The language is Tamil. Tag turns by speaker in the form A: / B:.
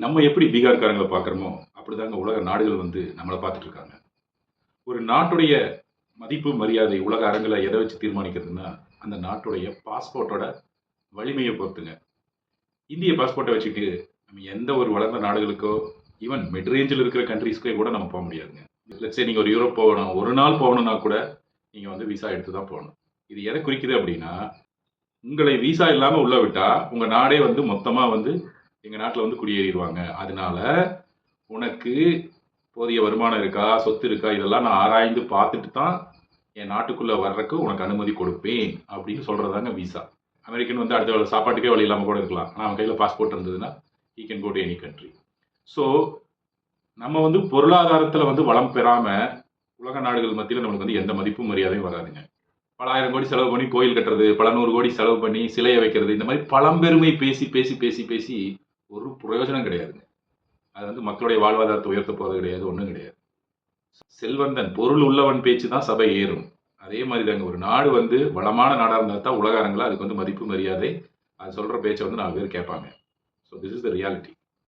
A: நம்ம எப்படி பீகார்காரங்கள பார்க்குறோமோ, அப்படிதாங்க உலக நாடுகள் வந்து நம்மள பார்த்துட்டு இருக்காங்க. ஒரு நாட்டுடைய மதிப்பு, மரியாதை உலக அரங்குல எத வச்சு தீர்மானிக்கிறதுன்னா, அந்த நாட்டுடைய பாஸ்போர்ட்டோட வலிமைய பொறுத்துங்க. இந்திய பாஸ்போர்ட்ட வச்சுட்டு நம்ம எந்த ஒரு வளர்ந்த நாடுகளுக்கோ, ஈவன் மிட் ரேஞ்சில இருக்கிற கண்ட்ரீஸ்க்கே கூட நம்ம போ முடியாதுங்க. லெட்ஸ் சே நீங்க ஒரு யூரோப் போகணும். ஒரு நாள் போகணும்னா கூட, நீங்க வந்து விசா எடுத்து தான் போணும். இது எத குறிக்குது அப்படின்னா, உங்களை விசா இல்லாம உள்ள விட்டா, உங்க நாடே வந்து மொத்தமா வந்து எங்க நாட்ல வந்து குடியேறிருவாங்க. அதனால உனக்கு போதிய வருமானம் இருக்கா? சொத்து இருக்கா? இதெல்லாம் நான் ஆராய்ந்து பார்த்துட்டு தான் என் நாட்டுக்குள்ள வர்றக்கு உனக்கு அனுமதி கொடுப்பேன். அப்படின்னு சொல்றதுதாங்க விசா. அமெரிக்கன் வந்து அடுத்த வேள சாப்பாட்டுக்கே வழி இல்லாம கூட இருக்கலாம். ஆனா அவன் கையில பாஸ்போர்ட் இருந்ததுன்னா, he can go to any country. So நம்ம வந்து பொருளாதாரத்துல வந்து வளம் பெறாம, உலக நாடுகள் மத்தியில நமக்கு வந்து எந்த மதிப்பும் மரியாதையும் வராதுங்க. பல 1000 கோடி செலவு பண்ணி கோயில் கட்டுறது, பல 100 கோடி செலவு பண்ணி சிலைய வைக்கிறது, இந்த மாரி பழம்பெருமை பேசி, பேசி, பேசி, பேசி ஒரு பிரயோஜனம் கிடையாதுங்க. அது வந்து மக்களுடைய வாழ்வாதாரத்த உயர்த்த போறது கிடையாது. ஒண்ணும் கிடையாது. செல்வந்தன், பொருள் உள்ளவன் பேச்சு தான் சபை ஏறும். அதே மாரி தாங்க ஒரு நாடு வந்து வளமான நாடா இருந்தா தான் உலக அரங்குல அதுக்கு வந்து மதிப்பு, மரியாதை. அது சொல்ற பேச்ச வந்து 4 பேர் கேட்பாங்க. So this is the reality.